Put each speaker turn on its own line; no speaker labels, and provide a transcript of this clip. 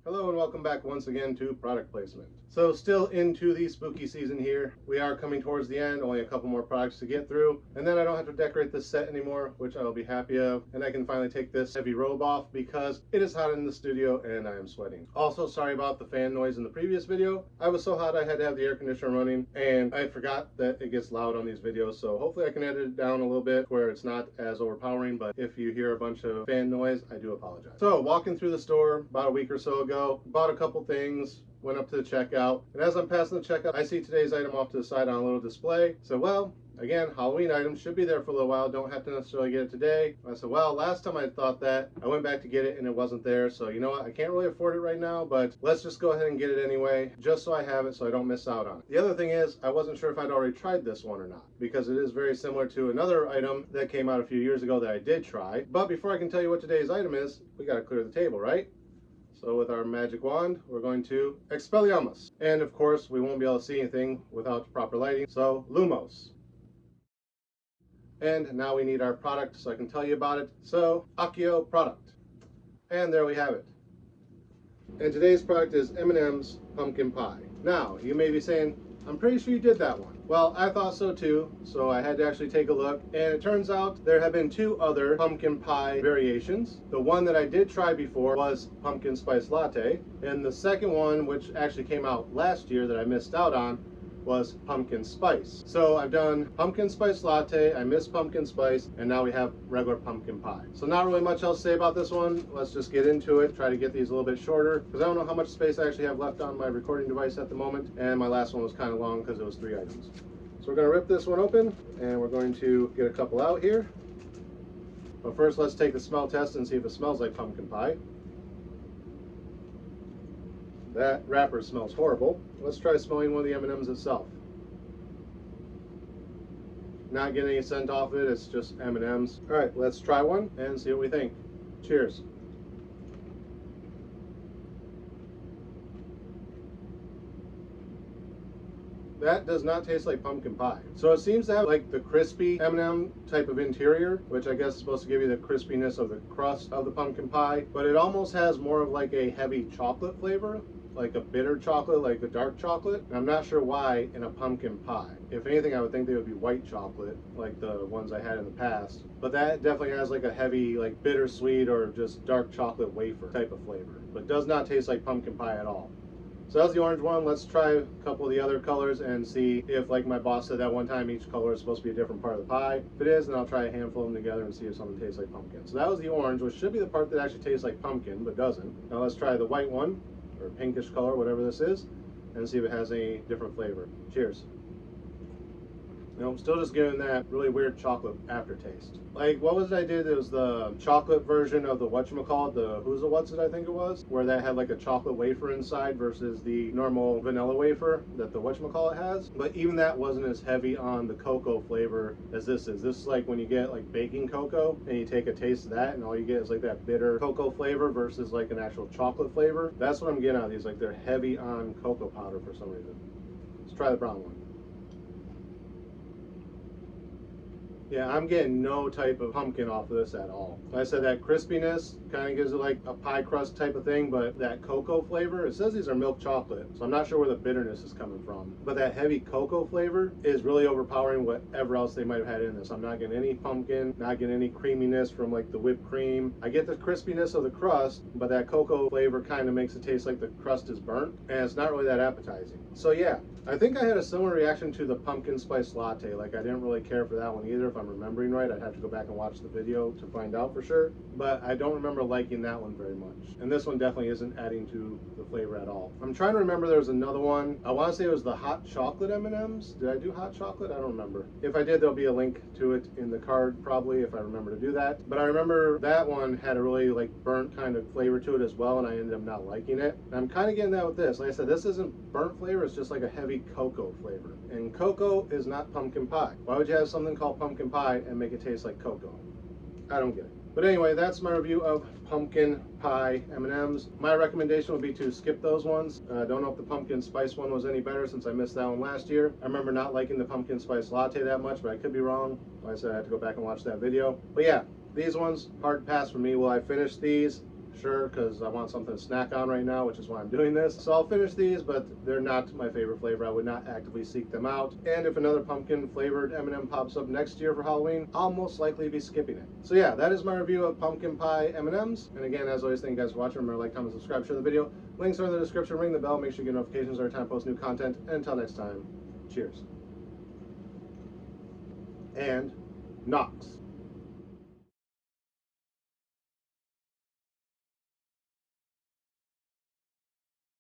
Hello and welcome back once again to product placement. So still into the spooky season here. We are coming towards the end, only a couple more products to get through. And then I don't have to decorate this set anymore, which I'll be happy of. And I can finally take this heavy robe off because it is hot in the studio and I am sweating. Also, sorry about the fan noise in the previous video. I was so hot I had to have the air conditioner running and I forgot that it gets loud on these videos. So hopefully I can edit it down a little bit where it's not as overpowering. But if you hear a bunch of fan noise, I do apologize. So walking through the store about a week or so ago, bought a couple things, went up to the checkout, and as I'm passing the checkout, I see today's item off to the side on a little display. So, well, again, Halloween items should be there for a little while, don't have to necessarily get it today. I said, well, last time I thought that, I went back to get it and it wasn't there, so you know what, I can't really afford it right now, but let's just go ahead and get it anyway, just so I have it so I don't miss out on it. The other thing is, I wasn't sure if I'd already tried this one or not, because it is very similar to another item that came out a few years ago that I did try. But before I can tell you what today's item is, we gotta clear the table, right? So with our magic wand, we're going to Expelliarmus. And of course, we won't be able to see anything without proper lighting, so Lumos. And now we need our product so I can tell you about it. So, Accio product. And there we have it. And today's product is M&M's Pumpkin Pie. Now, you may be saying, I'm pretty sure you did that one. Well, I thought so too, so I had to actually take a look, and it turns out there have been two other pumpkin pie variations. The one that I did try before was pumpkin spice latte, and the second one, which actually came out last year that I missed out on, was pumpkin spice. So I've done pumpkin spice latte, I missed pumpkin spice, and now we have regular pumpkin pie. So not really much else to say about this one. Let's just get into it, try to get these a little bit shorter, because I don't know how much space I actually have left on my recording device at the moment, and my last one was kind of long because it was 3 items. So we're going to rip this one open, and we're going to get a couple out here. But first let's take the smell test and see if it smells like pumpkin pie. That wrapper smells horrible. Let's try smelling one of the M&Ms itself. Not getting any scent off it, it's just M&Ms. All right, let's try one and see what we think. Cheers. That does not taste like pumpkin pie. So it seems to have like the crispy M&M type of interior, which I guess is supposed to give you the crispiness of the crust of the pumpkin pie, but it almost has more of like a heavy chocolate flavor, like a bitter chocolate, like a dark chocolate. And I'm not sure why in a pumpkin pie. If anything, I would think they would be white chocolate, like the ones I had in the past. But that definitely has like a heavy, like bittersweet or just dark chocolate wafer type of flavor, but does not taste like pumpkin pie at all. So that's the orange one. Let's try a couple of the other colors and see if, like my boss said that one time, each color is supposed to be a different part of the pie. If it is, then I'll try a handful of them together and see if something tastes like pumpkin. So that was the orange, which should be the part that actually tastes like pumpkin, but doesn't. Now let's try the white one, or pinkish color, whatever this is, and see if it has any different flavor. Cheers. No, I'm still just getting that really weird chocolate aftertaste. Like, what was it I did? It was the chocolate version of the whatchamacallit, the Who's a What's It, I think it was, where that had like a chocolate wafer inside versus the normal vanilla wafer that the whatchamacallit has. But even that wasn't as heavy on the cocoa flavor as this is. This is like when you get like baking cocoa and you take a taste of that and all you get is like that bitter cocoa flavor versus like an actual chocolate flavor. That's what I'm getting out of these. Like, they're heavy on cocoa powder for some reason. Let's try the brown one. Yeah, I'm getting no type of pumpkin off of this at all. Like I said, that crispiness kind of gives it like a pie crust type of thing, but that cocoa flavor, it says these are milk chocolate, so I'm not sure where the bitterness is coming from. But that heavy cocoa flavor is really overpowering whatever else they might have had in this. I'm not getting any pumpkin, not getting any creaminess from like the whipped cream. I get the crispiness of the crust, but that cocoa flavor kind of makes it taste like the crust is burnt, and it's not really that appetizing. So yeah, I think I had a similar reaction to the pumpkin spice latte. Like, I didn't really care for that one either. If I'm remembering right, I'd have to go back and watch the video to find out for sure. But I don't remember liking that one very much. And this one definitely isn't adding to the flavor at all. I'm trying to remember, there was another one. I want to say it was the hot chocolate M&Ms. Did I do hot chocolate? I don't remember. If I did, there'll be a link to it in the card probably if I remember to do that. But I remember that one had a really like burnt kind of flavor to it as well, and I ended up not liking it. And I'm kind of getting that with this. Like I said, this isn't burnt flavor, it's just like a heavy cocoa flavor. And cocoa is not pumpkin pie. Why would you have something called pumpkin pie and make it taste like cocoa? I don't get it. But anyway, that's my review of pumpkin pie M&Ms. My recommendation would be to skip those ones. I don't know if the pumpkin spice one was any better since I missed that one last year. I remember not liking the pumpkin spice latte that much, but I could be wrong. Like I said, I had to go back and watch that video. But yeah, these ones, hard pass for me. Will I finish these? Sure, because I want something to snack on right now, which is why I'm doing this. So I'll finish these, but they're not my favorite flavor. I would not actively seek them out. And if another pumpkin flavored M&M pops up next year for Halloween, I'll most likely be skipping it. So yeah, that is my review of pumpkin pie M&Ms. And again, as always, thank you guys for watching. Remember to like, comment, subscribe, share the video. Links are in the description. Ring the bell. Make sure you get notifications every time I post new content. And until next time, cheers. And Knox.